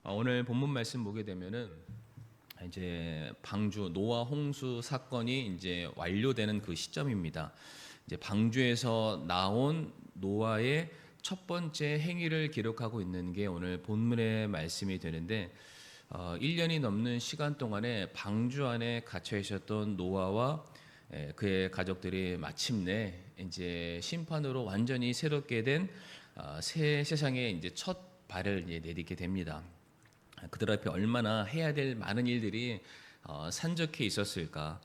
오늘 본문 말씀 보게 되면은 이제 방주 노아 홍수 사건이 이제 완료되는 그 시점입니다. 이제 방주에서 나온 노아의 첫 번째 행위를 기록하고 있는 게 오늘 본문의 말씀이 되는데 1년이 넘는 시간 동안에 방주 안에 갇혀 있었던 노아와 그의 가족들이 마침내 이제 심판으로 완전히 새롭게 된 새 세상에 이제 첫 발을 내딛게 됩니다. 그들 앞에 얼마나 해야 될 많은 일들이 산적해 있었을까.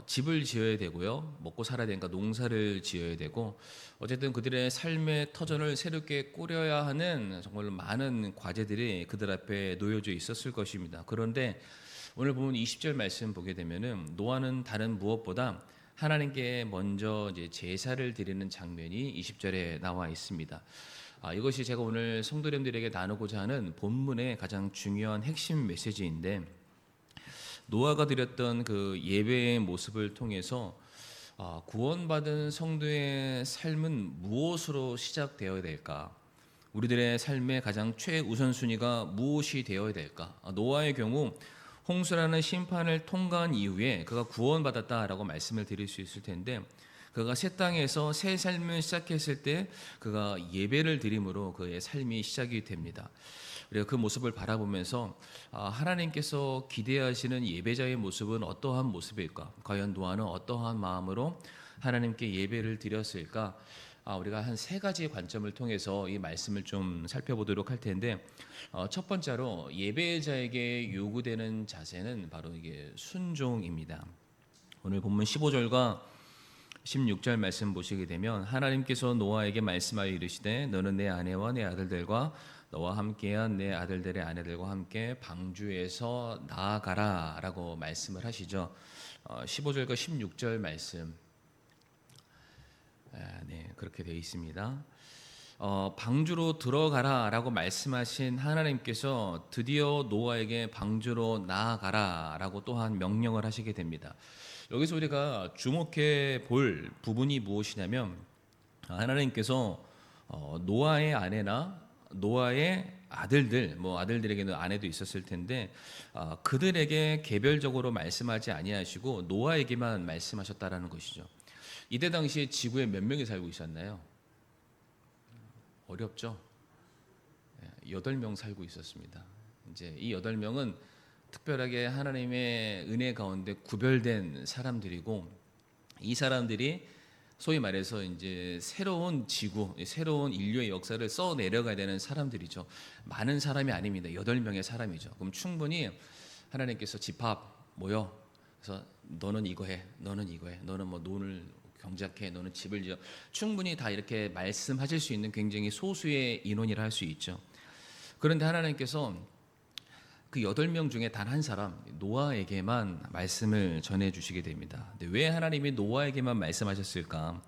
집을 지어야 되고요, 먹고 살아야 되니까 농사를 지어야 되고, 어쨌든 그들의 삶의 터전을 새롭게 꾸려야 하는 정말 많은 과제들이 그들 앞에 놓여져 있었을 것입니다. 그런데 오늘 보면 20절 말씀 보게 되면은 노아는 다른 무엇보다 하나님께 먼저 이제 제사를 드리는 장면이 20절에 나와 있습니다. 이것이 제가 오늘 성도님들에게 나누고자 하는 본문의 가장 중요한 핵심 메시지인데, 노아가 드렸던 그 예배의 모습을 통해서 구원받은 성도의 삶은 무엇으로 시작되어야 될까? 우리들의 삶의 가장 최우선순위가 무엇이 되어야 될까? 노아의 경우 홍수라는 심판을 통과한 이후에 그가 구원받았다라고 말씀을 드릴 수 있을 텐데, 그가 새 땅에서 새 삶을 시작했을 때 그가 예배를 드림으로 그의 삶이 시작이 됩니다. 우리가 그 모습을 바라보면서 하나님께서 기대하시는 예배자의 모습은 어떠한 모습일까? 과연 노아는 어떠한 마음으로 하나님께 예배를 드렸을까? 우리가 한 세 가지 관점을 통해서 이 말씀을 좀 살펴보도록 할 텐데, 첫 번째로 예배자에게 요구되는 자세는 바로 이게 순종입니다. 오늘 본문 15절과 16절 말씀 보시게 되면, 하나님께서 노아에게 말씀하여 이르시되 너는 내 아내와 내 아들들과 너와 함께한 내 아들들의 아내들과 함께 방주에서 나아가라 라고 말씀을 하시죠. 15절과 16절 말씀 그렇게 되어 있습니다. 방주로 들어가라 라고 말씀하신 하나님께서 드디어 노아에게 방주로 나아가라 라고 또한 명령을 하시게 됩니다. 여기서 우리가 주목해 볼 부분이 무엇이냐면, 하나님께서 노아의 아내나 노아의 아들들, 아들들에게는 아내도 있었을 텐데 그들에게 개별적으로 말씀하지 아니하시고 노아에게만 말씀하셨다라는 것이죠. 이때 당시에 지구에 몇 명이 살고 있었나요? 어렵죠. 8명 살고 있었습니다. 이제 이 8명은 특별하게 하나님의 은혜 가운데 구별된 사람들이고, 이 사람들이 소위 말해서 이제 새로운 지구, 새로운 인류의 역사를 써 내려가야 되는 사람들이죠. 많은 사람이 아닙니다. 8명의 사람이죠. 그럼 충분히 하나님께서 집합 모여, 그래서 너는 이거 해, 너는 이거 해, 너는 논을 경작해, 너는 집을 지어, 충분히 다 이렇게 말씀하실 수 있는 굉장히 소수의 인원이라 할 수 있죠. 그런데 하나님께서 그 8명 중에 단 한 사람 노아에게만 말씀을 전해 주시게 됩니다. 근데 왜 하나님이 노아에게만 말씀하셨을까?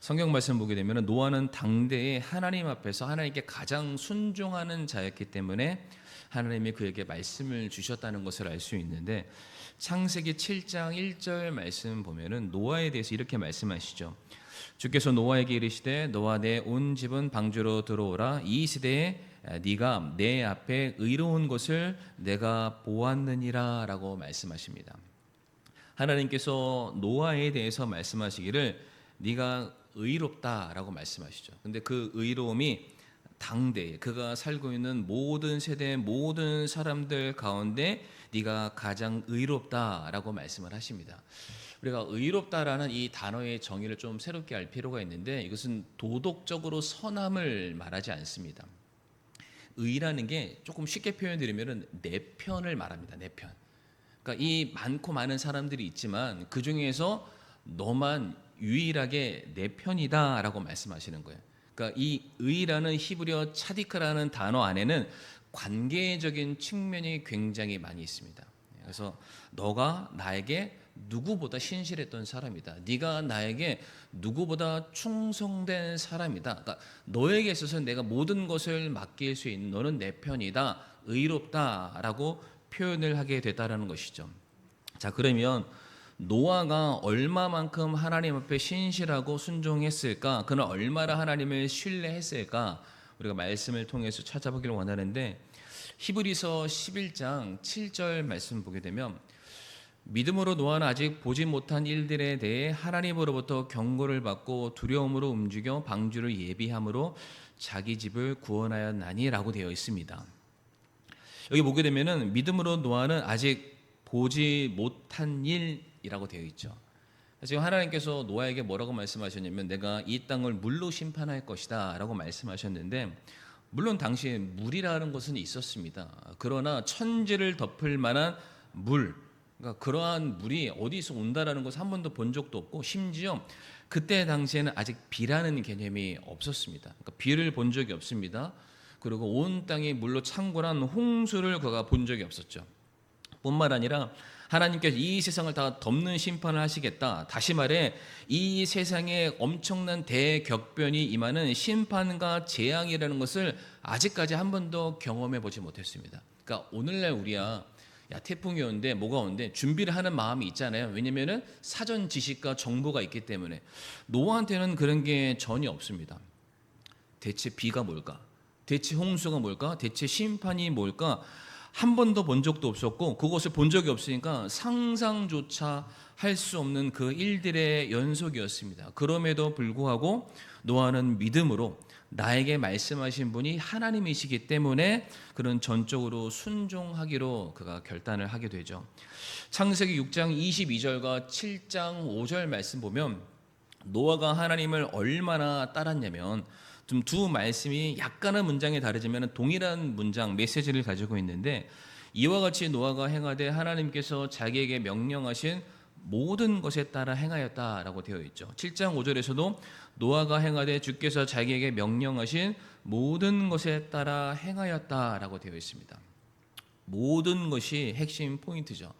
성경 말씀 보게 되면 노아는 당대에 하나님 앞에서 하나님께 가장 순종하는 자였기 때문에 하나님이 그에게 말씀을 주셨다는 것을 알 수 있는데, 창세기 7장 1절 말씀 보면은 노아에 대해서 이렇게 말씀하시죠. 주께서 노아에게 이르시되 너와 내 온 집은 방주로 들어오라. 이 시대에 네가 내 앞에 의로운 것을 내가 보았느니라 라고 말씀하십니다. 하나님께서 노아에 대해서 말씀하시기를 네가 의롭다라고 말씀하시죠. 근데 그 의로움이 당대에 그가 살고 있는 모든 세대의 모든 사람들 가운데 네가 가장 의롭다라고 말씀을 하십니다. 우리가 의롭다라는 이 단어의 정의를 좀 새롭게 알 필요가 있는데, 이것은 도덕적으로 선함을 말하지 않습니다. 의라는 게 조금 쉽게 표현드리면 내 편을 말합니다. 내 편. 그러니까 이 많고 많은 사람들이 있지만 그 중에서 너만 유일하게 내 편이다라고 말씀하시는 거예요. 그러니까 이 의라는 히브리어 차디크라는 단어 안에는 관계적인 측면이 굉장히 많이 있습니다. 그래서 너가 나에게 누구보다 신실했던 사람이다. 네가 나에게 누구보다 충성된 사람이다. 그러니까 너에게 있어서 내가 모든 것을 맡길 수 있는, 너는 내 편이다, 의롭다라고 표현을 하게 됐다라는 것이죠. 자, 그러면 노아가 얼마만큼 하나님 앞에 신실하고 순종했을까? 그는 얼마나 하나님을 신뢰했을까? 우리가 말씀을 통해서 찾아보기를 원하는데, 히브리서 11장 7절 말씀 보게 되면 믿음으로 노아는 아직 보지 못한 일들에 대해 하나님으로부터 경고를 받고 두려움으로 움직여 방주를 예비함으로 자기 집을 구원하였나니라고 되어 있습니다. 여기 보게 되면은 믿음으로 노아는 아직 보지 못한 일이라고 되어 있죠. 지금 하나님께서 노아에게 뭐라고 말씀하셨냐면 내가 이 땅을 물로 심판할 것이다 라고 말씀하셨는데, 물론 당시에 물이라는 것은 있었습니다. 그러나 천지를 덮을 만한 물, 그러니까 그러한 물이 어디서 온다라는 것을 한 번도 본 적도 없고, 심지어 그때 당시에는 아직 비라는 개념이 없었습니다. 그러니까 비를 본 적이 없습니다. 그리고 온 땅이 물로 창궐한 홍수를 그가 본 적이 없었죠. 뿐만 아니라 하나님께서 이 세상을 다 덮는 심판을 하시겠다. 다시 말해 이 세상에 엄청난 대격변이 임하는 심판과 재앙이라는 것을 아직까지 한 번도 경험해 보지 못했습니다. 그러니까 오늘날 우리야 태풍이 오는데 뭐가 오는데 준비를 하는 마음이 있잖아요. 왜냐면은 사전 지식과 정보가 있기 때문에. 노아한테는 그런 게 전혀 없습니다. 대체 비가 뭘까? 대체 홍수가 뭘까? 대체 심판이 뭘까? 한 번도 본 적도 없었고 그것을 본 적이 없으니까 상상조차 할 수 없는 그 일들의 연속이었습니다. 그럼에도 불구하고 노아는 믿음으로 나에게 말씀하신 분이 하나님이시기 때문에 그런 전적으로 순종하기로 그가 결단을 하게 되죠. 창세기 6장 22절과 7장 5절 말씀 보면 노아가 하나님을 얼마나 따랐냐면, 좀 두 말씀이 약간은 문장이 다르지만 동일한 문장 메시지를 가지고 있는데, 이와 같이 노아가 행하되 하나님께서 자기에게 명령하신 모든 것에 따라 행하였다라고 되어 있죠. 7장 5절에서도 노아가 행하되 주께서 자기에게 명령하신 모든 것에 따라 행하였다라고 되어 있습니다. 모든 것이 핵심 포인트죠.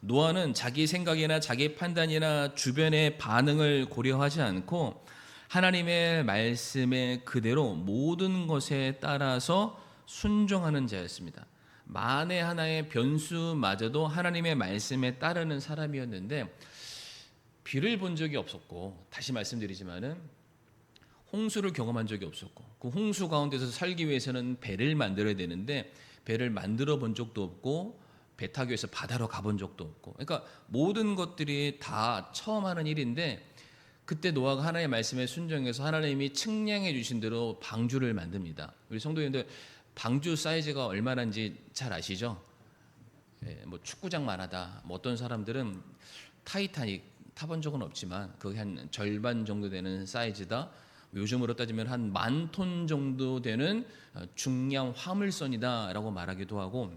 노아는 자기 생각이나 자기 판단이나 주변의 반응을 고려하지 않고 하나님의 말씀에 그대로 모든 것에 따라서 순종하는 자였습니다. 만에 하나의 변수마저도 하나님의 말씀에 따르는 사람이었는데, 비를 본 적이 없었고, 다시 말씀드리지만은 홍수를 경험한 적이 없었고, 그 홍수 가운데서 살기 위해서는 배를 만들어야 되는데 배를 만들어 본 적도 없고 배 타기 위해서 바다로 가본 적도 없고, 그러니까 모든 것들이 다 처음 하는 일인데, 그때 노아가 하나님의 말씀에 순종해서 하나님이 측량해 주신 대로 방주를 만듭니다. 우리 성도님들 방주 사이즈가 얼마나인지 잘 아시죠? 뭐 축구장만 하다. 뭐 어떤 사람들은 타이타닉 타본 적은 없지만 그게 한 절반 정도 되는 사이즈다. 요즘으로 따지면 한 10,000톤 정도 되는 중량 화물선이다라고 말하기도 하고,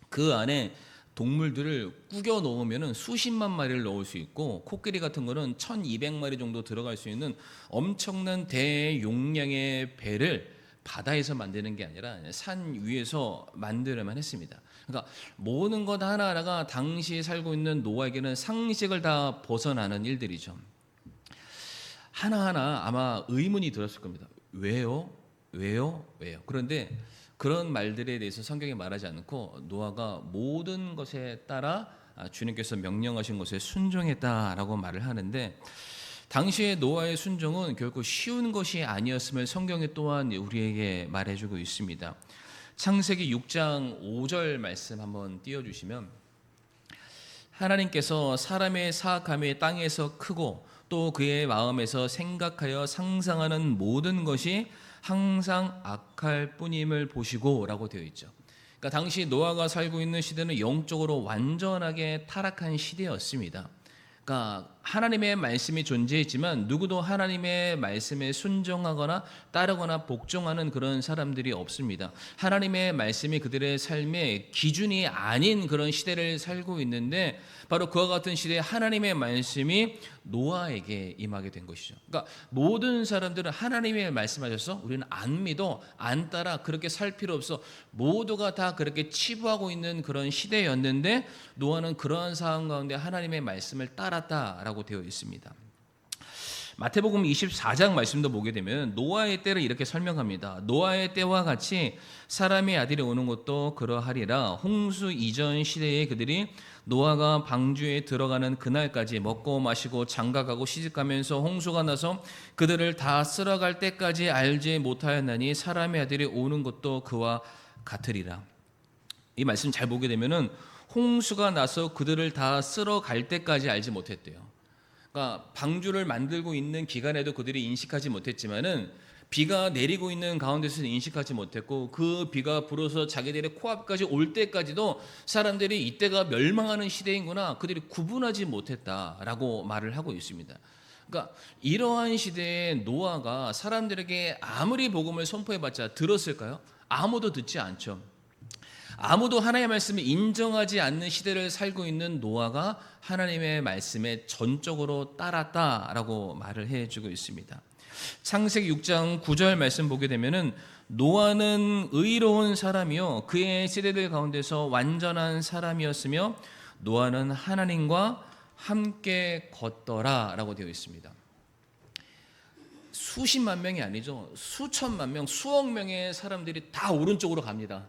그 안에 동물들을 꾸겨 넣으면 수십만 마리를 넣을 수 있고, 코끼리 같은 거는 1,200마리 정도 들어갈 수 있는 엄청난 대용량의 배를 바다에서 만드는 게 아니라 산 위에서 만들어만 했습니다. 그러니까 모든 것 하나하나가 당시 살고 있는 노아에게는 상식을 다 벗어나는 일들이죠. 하나하나 아마 의문이 들었을 겁니다. 왜요? 왜요? 왜요? 그런데 그런 말들에 대해서 성경이 말하지 않고 노아가 모든 것에 따라 주님께서 명령하신 것에 순종했다라고 말을 하는데, 당시의 노아의 순종은 결코 쉬운 것이 아니었음을 성경이 또한 우리에게 말해주고 있습니다. 창세기 6장 5절 말씀 한번 띄워주시면, 하나님께서 사람의 사악함이 땅에서 크고 또 그의 마음에서 생각하여 상상하는 모든 것이 항상 악할 뿐임을 보시고 라고 되어 있죠. 그러니까 당시 노아가 살고 있는 시대는 영적으로 완전하게 타락한 시대였습니다. 그러니까 하나님의 말씀이 존재했지만 누구도 하나님의 말씀에 순종하거나 따르거나 복종하는 그런 사람들이 없습니다. 하나님의 말씀이 그들의 삶의 기준이 아닌 그런 시대를 살고 있는데, 바로 그와 같은 시대에 하나님의 말씀이 노아에게 임하게 된 것이죠. 그러니까 모든 사람들은 하나님의 말씀하셔서 우리는 안 믿어, 안 따라, 그렇게 살 필요 없어, 모두가 다 그렇게 치부하고 있는 그런 시대였는데, 노아는 그러한 상황 가운데 하나님의 말씀을 따랐다라고 되어 있습니다. 마태복음 24장 말씀도 보게 되면 노아의 때를 이렇게 설명합니다. 노아의 때와 같이 사람의 아들이 오는 것도 그러하리라. 홍수 이전 시대에 그들이 노아가 방주에 들어가는 그날까지 먹고 마시고 장가가고 시집가면서 홍수가 나서 그들을 다 쓸어갈 때까지 알지 못하였나니 사람의 아들이 오는 것도 그와 같으리라. 이 말씀 잘 보게 되면은 홍수가 나서 그들을 다 쓸어갈 때까지 알지 못했대요. 그러니까 방주를 만들고 있는 기간에도 그들이 인식하지 못했지만은 비가 내리고 있는 가운데서는 인식하지 못했고, 그 비가 불어서 자기들의 코앞까지 올 때까지도 사람들이 이때가 멸망하는 시대인구나 그들이 구분하지 못했다라고 말을 하고 있습니다. 그러니까 이러한 시대에 노아가 사람들에게 아무리 복음을 선포해봤자 들었을까요? 아무도 듣지 않죠. 아무도 하나님의 말씀을 인정하지 않는 시대를 살고 있는 노아가 하나님의 말씀에 전적으로 따랐다라고 말을 해주고 있습니다. 창세기 6장 9절 말씀 보게 되면은 노아는 의로운 사람이요 그의 세대들 가운데서 완전한 사람이었으며 노아는 하나님과 함께 걷더라라고 되어 있습니다. 수십만 명이 아니죠. 수천만 명, 수억 명의 사람들이 다 오른쪽으로 갑니다.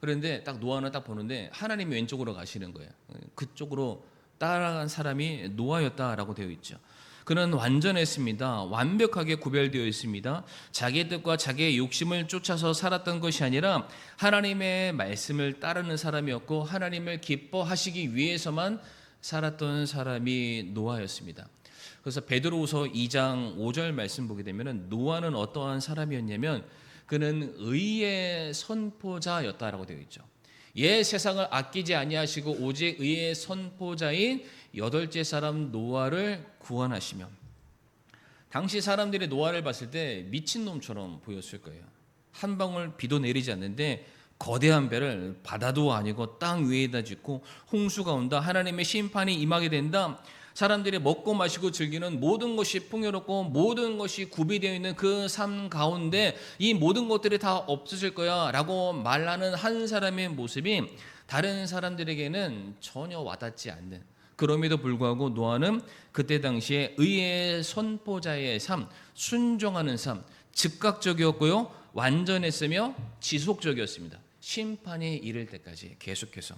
그런데 딱 노아는 딱 보는데 하나님이 왼쪽으로 가시는 거예요. 그쪽으로 따라간 사람이 노아였다라고 되어 있죠. 그는 완전했습니다. 완벽하게 구별되어 있습니다. 자기의 뜻과 자기의 욕심을 쫓아서 살았던 것이 아니라 하나님의 말씀을 따르는 사람이었고 하나님을 기뻐하시기 위해서만 살았던 사람이 노아였습니다. 그래서 베드로후서 2장 5절 말씀 보게 되면 노아는 어떠한 사람이었냐면 그는 의의 선포자였다라고 되어 있죠. 예, 세상을 아끼지 아니하시고 오직 의의 선포자인 여덟째 사람 노아를 구원하시며, 당시 사람들이 노아를 봤을 때 미친놈처럼 보였을 거예요. 한 방울 비도 내리지 않는데 거대한 배를 바다도 아니고 땅 위에다 짓고 홍수가 온다, 하나님의 심판이 임하게 된다, 사람들이 먹고 마시고 즐기는 모든 것이 풍요롭고 모든 것이 구비되어 있는 그 삶 가운데 이 모든 것들이 다 없어질 거야 라고 말하는 한 사람의 모습이 다른 사람들에게는 전혀 와닿지 않는, 그럼에도 불구하고 노아는 그때 당시에 의의 선포자의 삶, 순종하는 삶, 즉각적이었고요 완전했으며 지속적이었습니다. 심판이 이를 때까지 계속해서.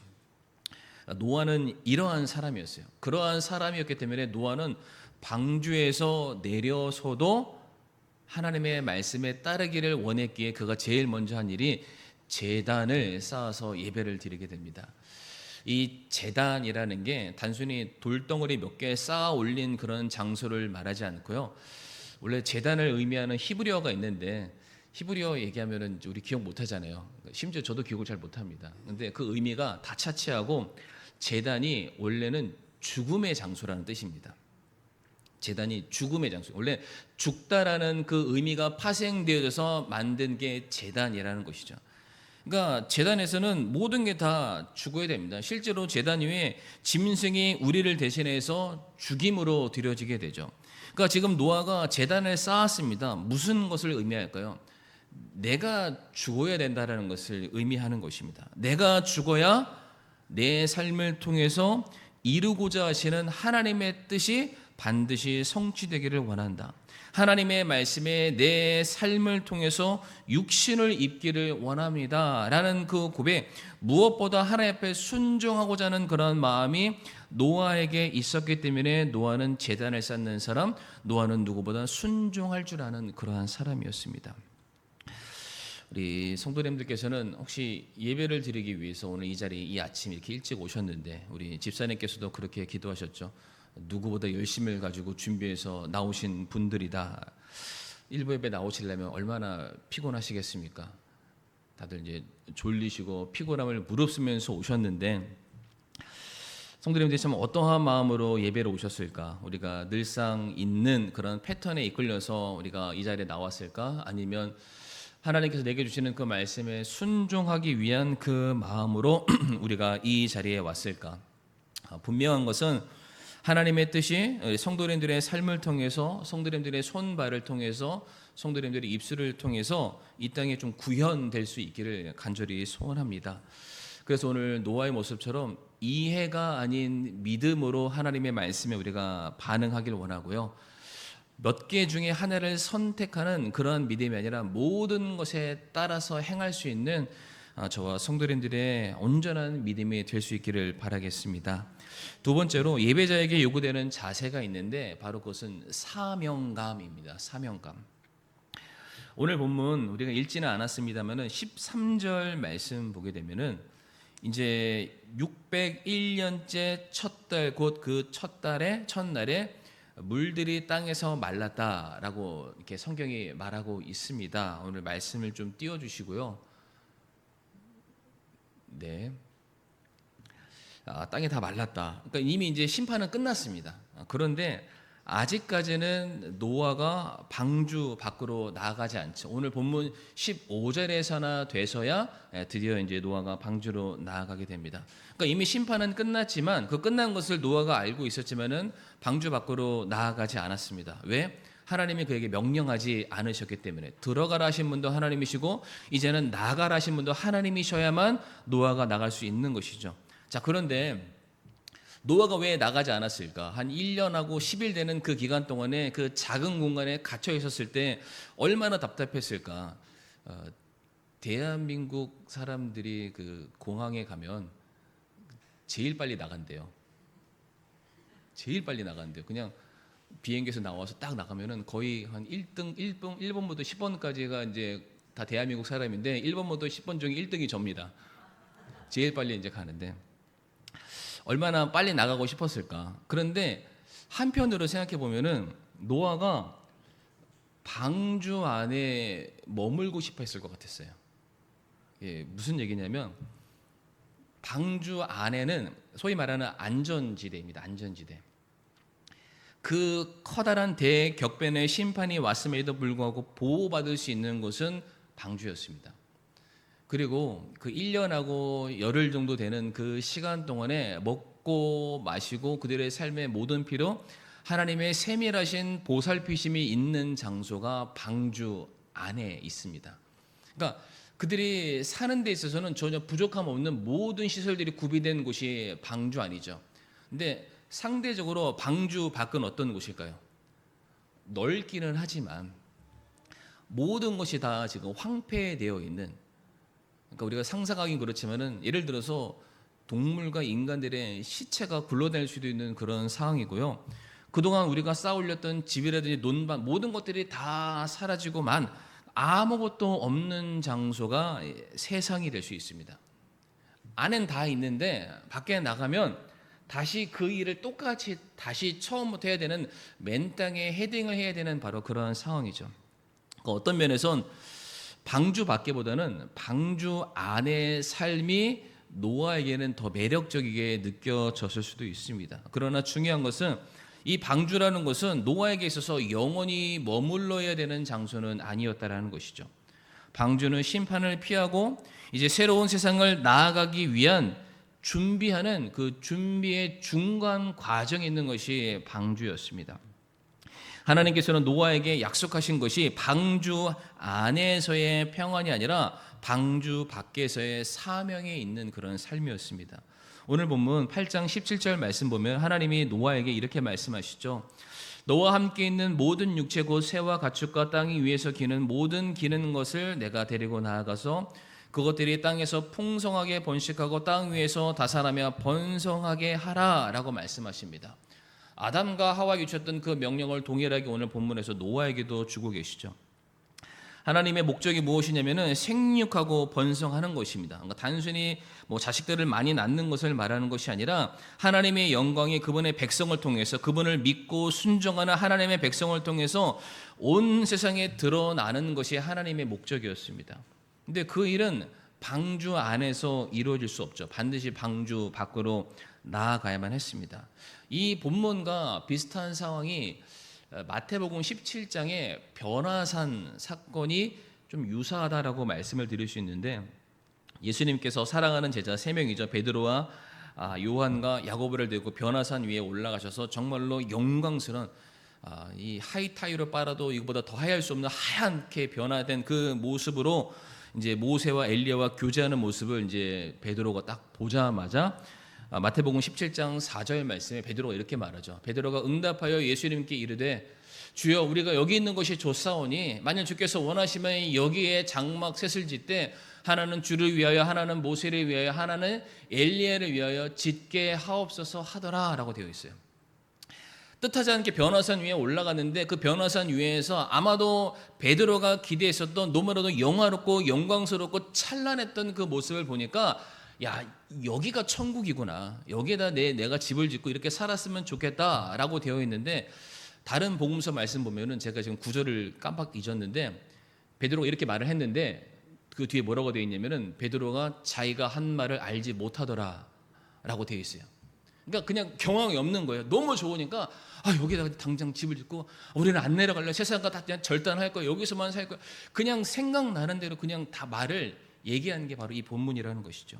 노아는 이러한 사람이었어요. 그러한 사람이었기 때문에 노아는 방주에서 내려서도 하나님의 말씀에 따르기를 원했기에 그가 제일 먼저 한 일이 제단을 쌓아서 예배를 드리게 됩니다. 이 제단이라는 게 단순히 돌덩어리 몇 개 쌓아 올린 그런 장소를 말하지 않고요. 원래 제단을 의미하는 히브리어가 있는데 히브리어 얘기하면은 우리 기억 못 하잖아요. 심지어 저도 기억을 잘 못 합니다. 근데 그 의미가 다차치하고 제단이 원래는 죽음의 장소라는 뜻입니다. 제단이 죽음의 장소. 원래 죽다라는 그 의미가 파생되어져서 만든 게 제단이라는 것이죠. 그러니까 제단에서는 모든 게 다 죽어야 됩니다. 실제로 제단 위에 짐승이 우리를 대신해서 죽임으로 드려지게 되죠. 그러니까 지금 노아가 제단을 쌓았습니다. 무슨 것을 의미할까요? 내가 죽어야 된다는 것을 의미하는 것입니다. 내가 죽어야 내 삶을 통해서 이루고자 하시는 하나님의 뜻이 반드시 성취되기를 원한다. 하나님의 말씀에 내 삶을 통해서 육신을 입기를 원합니다 라는 그 고백, 무엇보다 하나님 앞에 순종하고자 하는 그런 마음이 노아에게 있었기 때문에 노아는 제단을 쌓는 사람, 노아는 누구보다 순종할 줄 아는 그러한 사람이었습니다. 우리 성도님들께서는 혹시 예배를 드리기 위해서 오늘 이 자리에 이 아침 이렇게 일찍 오셨는데, 우리 집사님께서도 그렇게 기도하셨죠. 누구보다 열심을 가지고 준비해서 나오신 분들이다. 일부 예배 나오시려면 얼마나 피곤하시겠습니까? 다들 이제 졸리시고 피곤함을 무릅쓰면서 오셨는데, 성도님들이 참 어떠한 마음으로 예배를 오셨을까? 우리가 늘상 있는 그런 패턴에 이끌려서 우리가 이 자리에 나왔을까? 아니면 하나님께서 내게 주시는 그 말씀에 순종하기 위한 그 마음으로 우리가 이 자리에 왔을까? 분명한 것은 하나님의 뜻이 성도님들의 삶을 통해서, 성도님들의 손발을 통해서, 성도님들의 입술을 통해서 이 땅에 좀 구현될 수 있기를 간절히 소원합니다. 그래서 오늘 노아의 모습처럼 이해가 아닌 믿음으로 하나님의 말씀에 우리가 반응하길 원하고요. 몇 개 중에 하나를 선택하는 그러한 믿음이 아니라 모든 것에 따라서 행할 수 있는 저와 성도님들의 온전한 믿음이 될 수 있기를 바라겠습니다. 두 번째로 예배자에게 요구되는 자세가 있는데 바로 그것은 사명감입니다. 사명감. 오늘 본문 우리가 읽지는 않았습니다만은 13절 말씀 보게 되면은 이제 601년째 첫 달, 곧 그 첫날에 물들이 땅에서 말랐다라고 이렇게 성경이 말하고 있습니다. 오늘 말씀을 좀 띄워주시고요. 네. 땅이 다 말랐다. 그러니까 이미 이제 심판은 끝났습니다. 그런데 아직까지는 노아가 방주 밖으로 나가지 않죠. 오늘 본문 15절에서나 돼서야 드디어 이제 노아가 방주로 나아가게 됩니다. 그러니까 이미 심판은 끝났지만 그 끝난 것을 노아가 알고 있었지만은 방주 밖으로 나아가지 않았습니다. 왜? 하나님이 그에게 명령하지 않으셨기 때문에. 들어가라 하신 분도 하나님이시고 이제는 나가라 하신 분도 하나님이셔야만 노아가 나갈 수 있는 것이죠. 자, 그런데 노아가 왜 나가지 않았을까? 한 1년하고 10일 되는 그 기간 동안에 그 작은 공간에 갇혀 있었을 때 얼마나 답답했을까? 대한민국 사람들이 그 공항에 가면 제일 빨리 나간대요. 제일 빨리 나간대요. 그냥 비행기에서 나와서 딱 나가면은 거의 한 1번부터 10번까지가 이제 다 대한민국 사람인데 1번부터 10번 중에 1등이 접니다. 제일 빨리 이제 가는데 얼마나 빨리 나가고 싶었을까. 그런데 한편으로 생각해 보면은 노아가 방주 안에 머물고 싶어 했을 것 같았어요. 예, 무슨 얘기냐면 방주 안에는 소위 말하는 안전지대입니다. 안전지대. 그 커다란 대격변의 심판이 왔음에도 불구하고 보호받을 수 있는 곳은 방주였습니다. 그리고 그 1년하고 열흘 정도 되는 그 시간 동안에 먹고 마시고 그들의 삶의 모든 필요 하나님의 세밀하신 보살피심이 있는 장소가 방주 안에 있습니다. 그러니까 그들이 사는 데 있어서는 전혀 부족함 없는 모든 시설들이 구비된 곳이 방주 안이죠. 근데 상대적으로 방주 밖은 어떤 곳일까요? 넓기는 하지만 모든 것이 다 지금 황폐되어 있는, 그러니까 우리가 상상하긴 그렇지만은 예를 들어서 동물과 인간들의 시체가 굴러다닐 수도 있는 그런 상황이고요. 그동안 우리가 쌓아올렸던 집이라든지 논밭 모든 것들이 다 사라지고만 아무것도 없는 장소가 세상이 될 수 있습니다. 안엔 다 있는데 밖에 나가면 다시 그 일을 똑같이 다시 처음부터 해야 되는, 맨 땅에 헤딩을 해야 되는 바로 그런 상황이죠. 그러니까 어떤 면에선 방주 밖에보다는 방주 안의 삶이 노아에게는 더 매력적이게 느껴졌을 수도 있습니다. 그러나 중요한 것은 이 방주라는 것은 노아에게 있어서 영원히 머물러야 되는 장소는 아니었다라는 것이죠. 방주는 심판을 피하고 이제 새로운 세상을 나아가기 위한 준비하는 그 준비의 중간 과정에 있는 것이 방주였습니다. 하나님께서는 노아에게 약속하신 것이 방주 안에서의 평안이 아니라 방주 밖에서의 사명에 있는 그런 삶이었습니다. 오늘 본문 8장 17절 말씀 보면 하나님이 노아에게 이렇게 말씀하시죠. 너와 함께 있는 모든 육체 곧 새와 가축과 땅 위에서 기는 모든 기는 것을 내가 데리고 나아가서 그것들이 땅에서 풍성하게 번식하고 땅 위에서 다산하며 번성하게 하라라고 말씀하십니다. 아담과 하와에게 주셨던 그 명령을 동일하게 오늘 본문에서 노아에게도 주고 계시죠. 하나님의 목적이 무엇이냐면은 생육하고 번성하는 것입니다. 그러니까 단순히 자식들을 많이 낳는 것을 말하는 것이 아니라 하나님의 영광이 그분의 백성을 통해서, 그분을 믿고 순종하는 하나님의 백성을 통해서 온 세상에 드러나는 것이 하나님의 목적이었습니다. 근데 그 일은 방주 안에서 이루어질 수 없죠. 반드시 방주 밖으로 나아가야만 했습니다. 이 본문과 비슷한 상황이 마태복음 17장의 변화산 사건이 좀 유사하다라고 말씀을 드릴 수 있는데, 예수님께서 사랑하는 제자 3명이죠. 베드로와 요한과 야고보를 들고 변화산 위에 올라가셔서 정말로 영광스러운 이 하이타이로 빨아도 이거보다 더 하얄 수 없는 하얗게 변화된 그 모습으로 이제 모세와 엘리야와 교제하는 모습을 이제 베드로가 딱 보자마자 마태복음 17장 4절 말씀에 베드로가 이렇게 말하죠. 베드로가 응답하여 예수님께 이르되 주여 우리가 여기 있는 것이 좋사오니 만일 주께서 원하시면 여기에 장막 셋을 짓되 하나는 주를 위하여 하나는 모세를 위하여 하나는 엘리야를 위하여 짓게 하옵소서 하더라라고 되어 있어요. 뜻하지 않게 변화산 위에 올라갔는데 그 변화산 위에서 아마도 베드로가 기대했었던 너무나도 영화롭고 영광스럽고 찬란했던 그 모습을 보니까 야, 여기가 천국이구나. 여기에다 내가 집을 짓고 이렇게 살았으면 좋겠다라고 되어 있는데, 다른 복음서 말씀 보면은 제가 지금 구절을 깜빡 잊었는데 베드로가 이렇게 말을 했는데 그 뒤에 뭐라고 되어 있냐면은 베드로가 자기가 한 말을 알지 못하더라라고 되어 있어요. 그러니까 그냥 경황이 없는 거예요. 너무 좋으니까 여기다가 당장 집을 짓고 우리는 안 내려갈래. 세상과 다 그냥 절단할 거야. 여기서만 살 거야. 그냥 생각나는 대로 그냥 다 말을 얘기하는 게 바로 이 본문이라는 것이죠.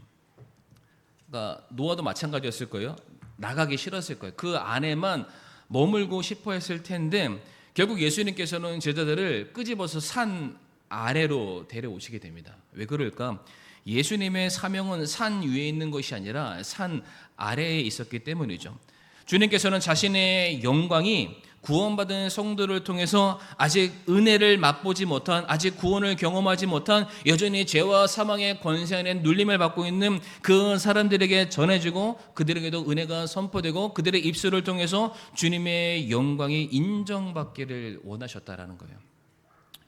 그러니까 노아도 마찬가지였을 거예요. 나가기 싫었을 거예요. 그 안에만 머물고 싶어 했을 텐데 결국 예수님께서는 제자들을 끄집어서 산 아래로 데려오시게 됩니다. 왜 그럴까? 예수님의 사명은 산 위에 있는 것이 아니라 산 아래에 있었기 때문이죠. 주님께서는 자신의 영광이 구원받은 성도를 통해서 아직 은혜를 맛보지 못한, 아직 구원을 경험하지 못한, 여전히 죄와 사망의 권세 안에 눌림을 받고 있는 그 사람들에게 전해지고 그들에게도 은혜가 선포되고 그들의 입술을 통해서 주님의 영광이 인정받기를 원하셨다라는 거예요.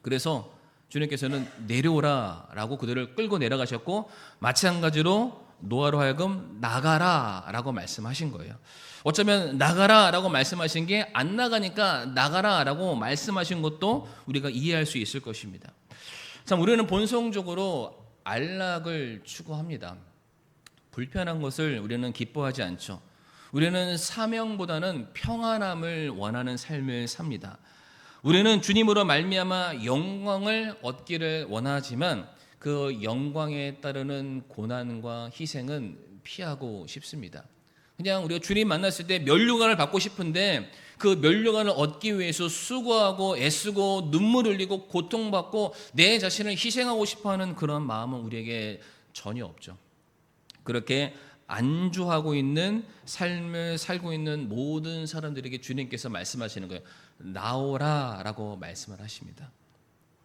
그래서 주님께서는 내려오라라고 그들을 끌고 내려가셨고, 마찬가지로 노아로 하여금 나가라라고 말씀하신 거예요. 어쩌면 나가라라고 말씀하신 게 안 나가니까 나가라라고 말씀하신 것도 우리가 이해할 수 있을 것입니다. 참, 우리는 본성적으로 안락을 추구합니다. 불편한 것을 우리는 기뻐하지 않죠. 우리는 사명보다는 평안함을 원하는 삶을 삽니다. 우리는 주님으로 말미암아 영광을 얻기를 원하지만 그 영광에 따르는 고난과 희생은 피하고 싶습니다. 그냥 우리가 주님 만났을 때 면류관을 받고 싶은데 그 면류관을 얻기 위해서 수고하고 애쓰고 눈물 흘리고 고통받고 내 자신을 희생하고 싶어하는 그런 마음은 우리에게 전혀 없죠. 그렇게 안주하고 있는 삶을 살고 있는 모든 사람들에게 주님께서 말씀하시는 거예요. 나오라라고 말씀을 하십니다.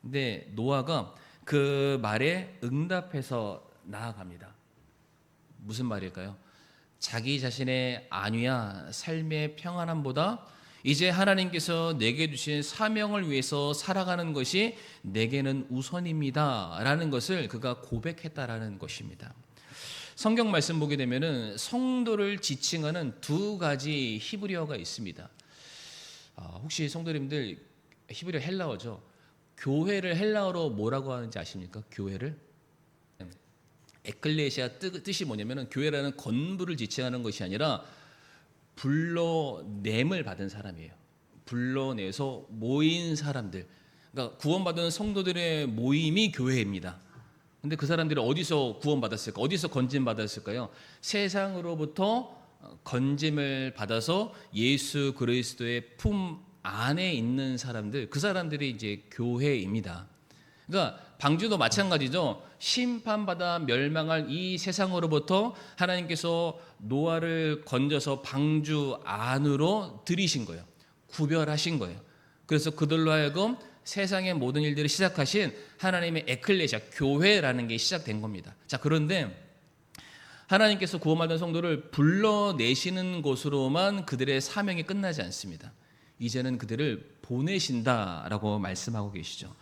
근데 노아가 그 말에 응답해서 나아갑니다. 무슨 말일까요? 자기 자신의 안위와 삶의 평안함보다 이제 하나님께서 내게 주신 사명을 위해서 살아가는 것이 내게는 우선입니다 라는 것을 그가 고백했다라는 것입니다. 성경 말씀 보게 되면은 성도를 지칭하는 두 가지 히브리어가 있습니다. 혹시 성도님들 히브리어 헬라어죠? 교회를 헬라어로 뭐라고 하는지 아십니까? 교회를? 에클레시아 뜻이 뭐냐면은 교회라는 건물을 지칭하는 것이 아니라 불러냄을 받은 사람이에요. 불러내서 모인 사람들. 그러니까 구원받은 성도들의 모임이 교회입니다. 근데 그 사람들이 어디서 구원받았을까? 어디서 건짐받았을까요? 세상으로부터 건짐을 받아서 예수 그리스도의 품 안에 있는 사람들, 그 사람들이 이제 교회입니다. 그러니까 방주도 마찬가지죠. 심판받아 멸망할 이 세상으로부터 하나님께서 노아를 건져서 방주 안으로 들이신 거예요. 구별하신 거예요. 그래서 그들로 하여금 세상의 모든 일들을 시작하신 하나님의 에클레시아, 교회라는 게 시작된 겁니다. 자, 그런데 하나님께서 구원받은 성도를 불러내시는 것으로만 그들의 사명이 끝나지 않습니다. 이제는 그들을 보내신다라고 말씀하고 계시죠.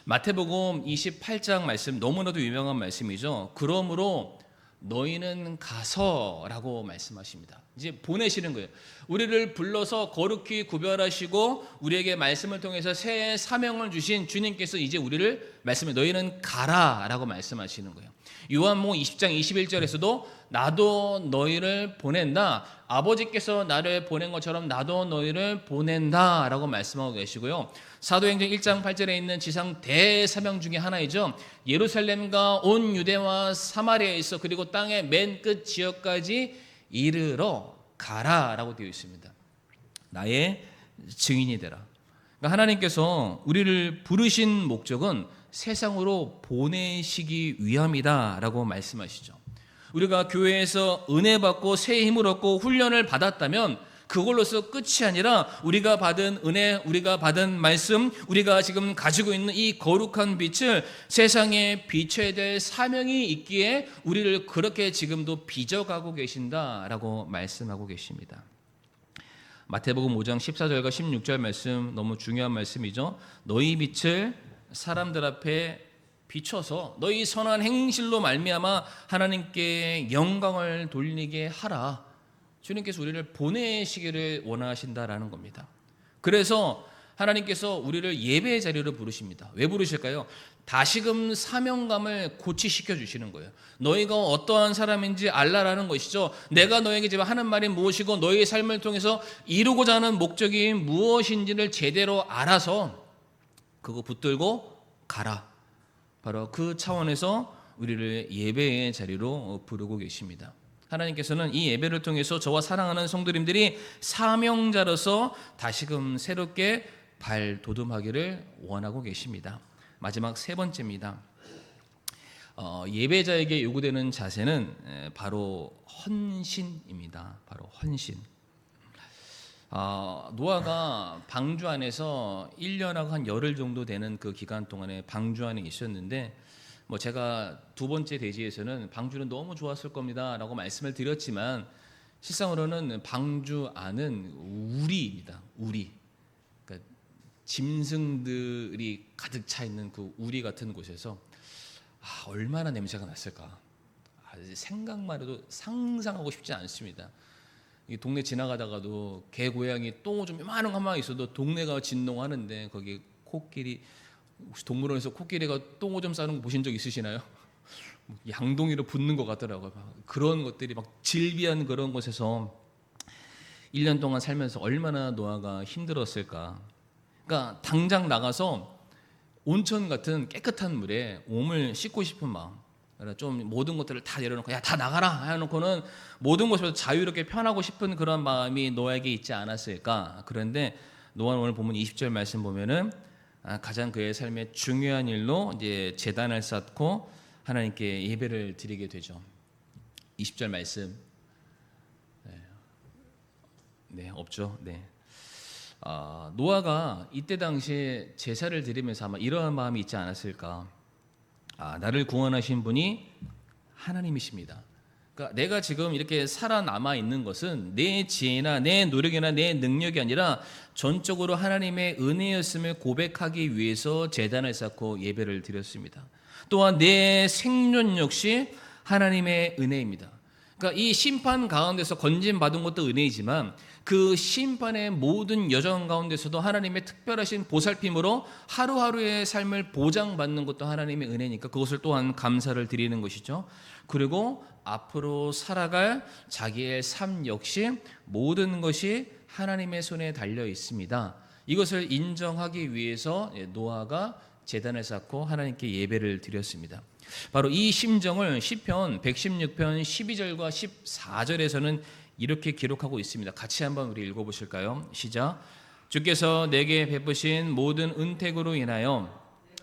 마태복음 28장 말씀, 너무나도 유명한 말씀이죠. 그러므로 너희는 가서라고 말씀하십니다. 이제 보내시는 거예요. 우리를 불러서 거룩히 구별하시고 우리에게 말씀을 통해서 새 사명을 주신 주님께서 이제 우리를 말씀해 너희는 가라라고 말씀하시는 거예요. 요한복음 20장 21절에서도 나도 너희를 보낸다. 아버지께서 나를 보낸 것처럼 나도 너희를 보낸다라고 말씀하고 계시고요. 사도행전 1장 8절에 있는 지상 대사명 중에 하나이죠. 예루살렘과 온 유대와 사마리아에 있어 그리고 땅의 맨 끝 지역까지 이르러 가라라고 되어 있습니다. 나의 증인이 되라. 그러니까 하나님께서 우리를 부르신 목적은 세상으로 보내시기 위함이다라고 말씀하시죠. 우리가 교회에서 은혜 받고 새 힘을 얻고 훈련을 받았다면 그걸로서 끝이 아니라 우리가 받은 은혜, 우리가 받은 말씀, 우리가 지금 가지고 있는 이 거룩한 빛을 세상에 비춰야 될 사명이 있기에 우리를 그렇게 지금도 빚어가고 계신다라고 말씀하고 계십니다. 마태복음 5장 14절과 16절 말씀 너무 중요한 말씀이죠. 너희 빛을 사람들 앞에 비춰서 너희 선한 행실로 말미암아 하나님께 영광을 돌리게 하라. 주님께서 우리를 보내시기를 원하신다라는 겁니다. 그래서 하나님께서 우리를 예배의 자리로 부르십니다. 왜 부르실까요? 다시금 사명감을 고취시켜 주시는 거예요. 너희가 어떠한 사람인지 알라라는 것이죠. 내가 너에게 지금 하는 말이 무엇이고 너희의 삶을 통해서 이루고자 하는 목적이 무엇인지를 제대로 알아서 그거 붙들고 가라. 바로 그 차원에서 우리를 예배의 자리로 부르고 계십니다. 하나님께서는 이 예배를 통해서 저와 사랑하는 성도님들이 사명자로서 다시금 새롭게 발돋움하기를 원하고 계십니다. 마지막 세 번째입니다. 예배자에게 요구되는 자세는 바로 헌신입니다. 바로 헌신. 노아가 방주 안에서 1년하고 한 열흘 정도 되는 그 기간 동안에 방주 안에 있었는데, 제가 두 번째 대지에서는 방주는 너무 좋았을 겁니다라고 말씀을 드렸지만 실상으로는 방주 안은 우리입니다. 우리. 그러니까 짐승들이 가득 차 있는 그 우리 같은 곳에서 얼마나 냄새가 났을까. 생각만 해도 상상하고 싶지 않습니다. 이 동네 지나가다가도 개, 고양이, 똥 좀 요만한 것만 있어도 동네가 진동하는데 거기 코끼리, 혹시 동물원에서 코끼리가 똥오줌 싸는 거 보신 적 있으시나요? 양동이로 붙는 것 같더라고요. 그런 것들이 막 질비한 그런 곳에서 1년 동안 살면서 얼마나 노아가 힘들었을까. 그러니까 당장 나가서 온천 같은 깨끗한 물에 몸을 씻고 싶은 마음, 좀 모든 것들을 다 내려놓고 야 다 나가라 해놓고는 모든 것에서 자유롭게 편하고 싶은 그런 마음이 노아에게 있지 않았을까. 그런데 노아는 오늘 보면 20절 말씀 보면은 가장 그의 삶의 중요한 일로 이제 제단을 쌓고 하나님께 예배를 드리게 되죠. 20절 말씀. 네, 없죠. 네. 노아가 이때 당시에 제사를 드리면서 아마 이러한 마음이 있지 않았을까. 나를 구원하신 분이 하나님이십니다. 그러니까 내가 지금 이렇게 살아남아 있는 것은 내 지혜나 내 노력이나 내 능력이 아니라 전적으로 하나님의 은혜였음을 고백하기 위해서 제단을 쌓고 예배를 드렸습니다. 또한 내 생존 역시 하나님의 은혜입니다. 그러니까 이 심판 가운데서 건진받은 것도 은혜이지만 그 심판의 모든 여정 가운데서도 하나님의 특별하신 보살핌으로 하루하루의 삶을 보장받는 것도 하나님의 은혜니까 그것을 또한 감사를 드리는 것이죠. 그리고 앞으로 살아갈 자기의 삶 역시 모든 것이 하나님의 손에 달려 있습니다. 이것을 인정하기 위해서 노아가 제단을 쌓고 하나님께 예배를 드렸습니다. 바로 이 심정을 시편 116편 12절과 14절에서는 이렇게 기록하고 있습니다. 같이 한번 우리 읽어보실까요? 시작. 주께서 내게 베푸신 모든 은택으로 인하여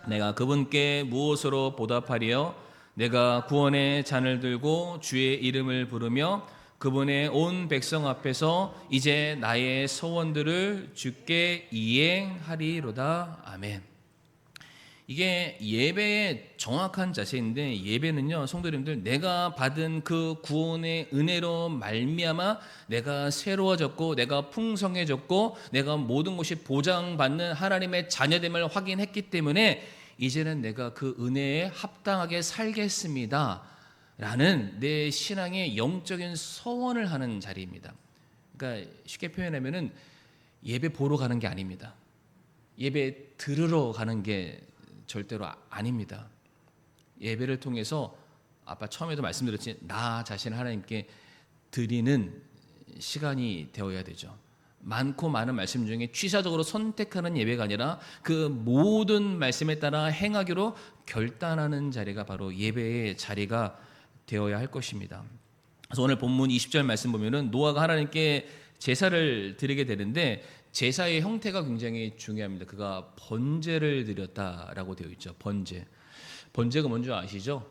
내가 그분께 무엇으로 보답하리요? 내가 구원의 잔을 들고 주의 이름을 부르며 그분의 온 백성 앞에서 이제 나의 소원들을 주께 이행하리로다. 아멘. 이게 예배의 정확한 자세인데, 예배는요 성도님들, 내가 받은 그 구원의 은혜로 말미암아 내가 새로워졌고 내가 풍성해졌고 내가 모든 것이 보장받는 하나님의 자녀됨을 확인했기 때문에 이제는 내가 그 은혜에 합당하게 살겠습니다 라는 내 신앙의 영적인 서원을 하는 자리입니다. 그러니까 쉽게 표현하면은 예배 보러 가는 게 아닙니다. 예배 들으러 가는 게 절대로 아닙니다. 예배를 통해서 아까 처음에도 말씀드렸지, 나 자신을 하나님께 드리는 시간이 되어야 되죠. 많고 많은 말씀 중에 취사적으로 선택하는 예배가 아니라 그 모든 말씀에 따라 행하기로 결단하는 자리가 바로 예배의 자리가 되어야 할 것입니다. 그래서 오늘 본문 20절 말씀 보면은 노아가 하나님께 제사를 드리게 되는데 제사의 형태가 굉장히 중요합니다. 그가 번제를 드렸다라고 되어 있죠. 번제가 뭔지 아시죠?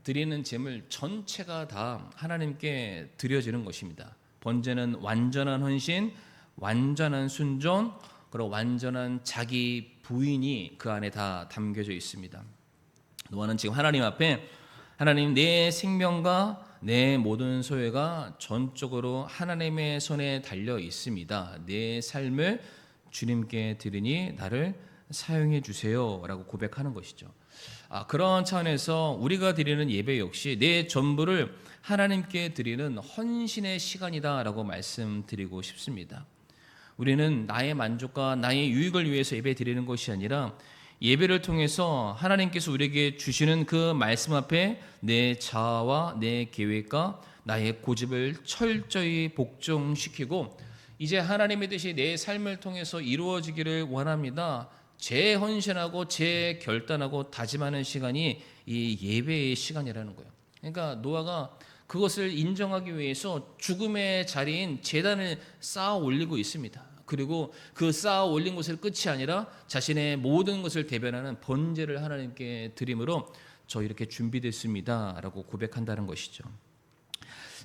드리는 제물 전체가 다 하나님께 드려지는 것입니다. 번제는 완전한 헌신, 완전한 순종, 그리고 완전한 자기 부인이 그 안에 다 담겨져 있습니다. 노아는 지금 하나님 앞에, 하나님, 내 생명과 내 모든 소유가 전적으로 하나님의 손에 달려 있습니다. 내 삶을 주님께 드리니 나를 사용해 주세요 라고 고백하는 것이죠. 그런 차원에서 우리가 드리는 예배 역시 내 전부를 하나님께 드리는 헌신의 시간이다라고 말씀드리고 싶습니다. 우리는 나의 만족과 나의 유익을 위해서 예배 드리는 것이 아니라 예배를 통해서 하나님께서 우리에게 주시는 그 말씀 앞에 내 자아와 내 계획과 나의 고집을 철저히 복종시키고 이제 하나님의 뜻이 내 삶을 통해서 이루어지기를 원합니다. 재헌신하고 재결단하고 다짐하는 시간이 이 예배의 시간이라는 거예요. 그러니까 노아가 그것을 인정하기 위해서 죽음의 자리인 제단을 쌓아 올리고 있습니다. 그리고 그 쌓아 올린 것을 끝이 아니라 자신의 모든 것을 대변하는 번제를 하나님께 드림으로 저 이렇게 준비됐습니다 라고 고백한다는 것이죠.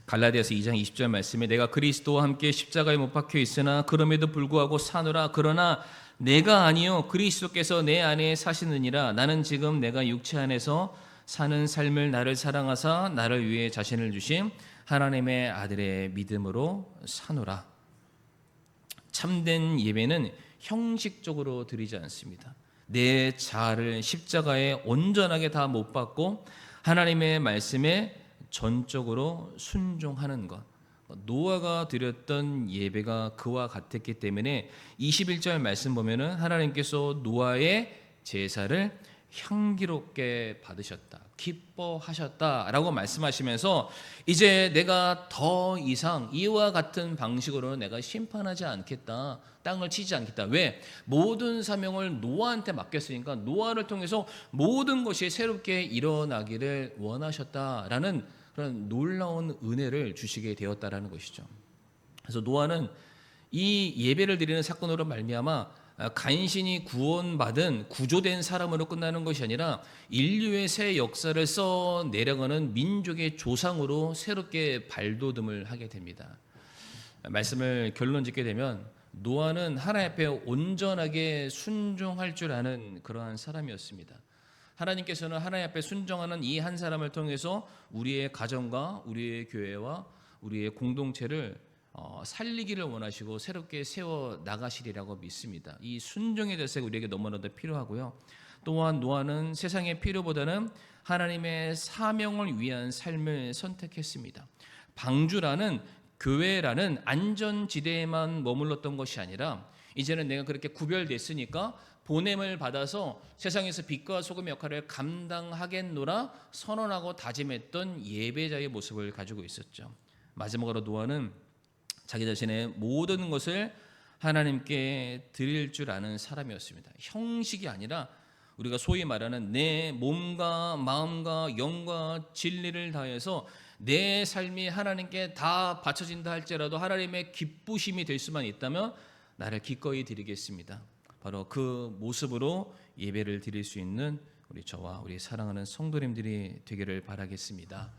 갈라디아서 2장 20절 말씀에 내가 그리스도와 함께 십자가에 못 박혀 있으나 그럼에도 불구하고 사노라. 그러나 내가 아니요 그리스도께서 내 안에 사시느니라. 나는 지금 내가 육체 안에서 사는 삶을 나를 사랑하사 나를 위해 자신을 주신 하나님의 아들의 믿음으로 사노라. 참된 예배는 형식적으로 드리지 않습니다. 내 자아를 십자가에 온전하게 다 못 박고 하나님의 말씀에 전적으로 순종하는 것. 노아가 드렸던 예배가 그와 같았기 때문에 21절 말씀 보면은 하나님께서 노아의 제사를 향기롭게 받으셨다, 기뻐하셨다라고 말씀하시면서 이제 내가 더 이상 이와 같은 방식으로는 내가 심판하지 않겠다, 땅을 치지 않겠다. 왜? 모든 사명을 노아한테 맡겼으니까 노아를 통해서 모든 것이 새롭게 일어나기를 원하셨다라는 그런 놀라운 은혜를 주시게 되었다라는 것이죠. 그래서 노아는 이 예배를 드리는 사건으로 말미암아 간신히 구원받은 구조된 사람으로 끝나는 것이 아니라 인류의 새 역사를 써 내려가는 민족의 조상으로 새롭게 발돋움을 하게 됩니다. 말씀을 결론 짓게 되면 노아는 하나님 앞에 온전하게 순종할 줄 아는 그러한 사람이었습니다. 하나님께서는 하나님 앞에 순종하는 이 한 사람을 통해서 우리의 가정과 우리의 교회와 우리의 공동체를 살리기를 원하시고 새롭게 세워 나가시리라고 믿습니다. 이 순종의 자세가 우리에게 너무나도 필요하고요. 또한 노아는 세상의 필요보다는 하나님의 사명을 위한 삶을 선택했습니다. 방주라는 교회라는 안전지대에만 머물렀던 것이 아니라 이제는 내가 그렇게 구별됐으니까 보냄을 받아서 세상에서 빛과 소금의 역할을 감당하겠노라 선언하고 다짐했던 예배자의 모습을 가지고 있었죠. 마지막으로 노아는 자기 자신의 모든 것을 하나님께 드릴 줄 아는 사람이었습니다. 형식이 아니라 우리가 소위 말하는 내 몸과 마음과 영과 진리를 다해서 내 삶이 하나님께 다 바쳐진다 할지라도 하나님의 기쁘심이 될 수만 있다면 나를 기꺼이 드리겠습니다. 바로 그 모습으로 예배를 드릴 수 있는 우리 저와 우리 사랑하는 성도님들이 되기를 바라겠습니다.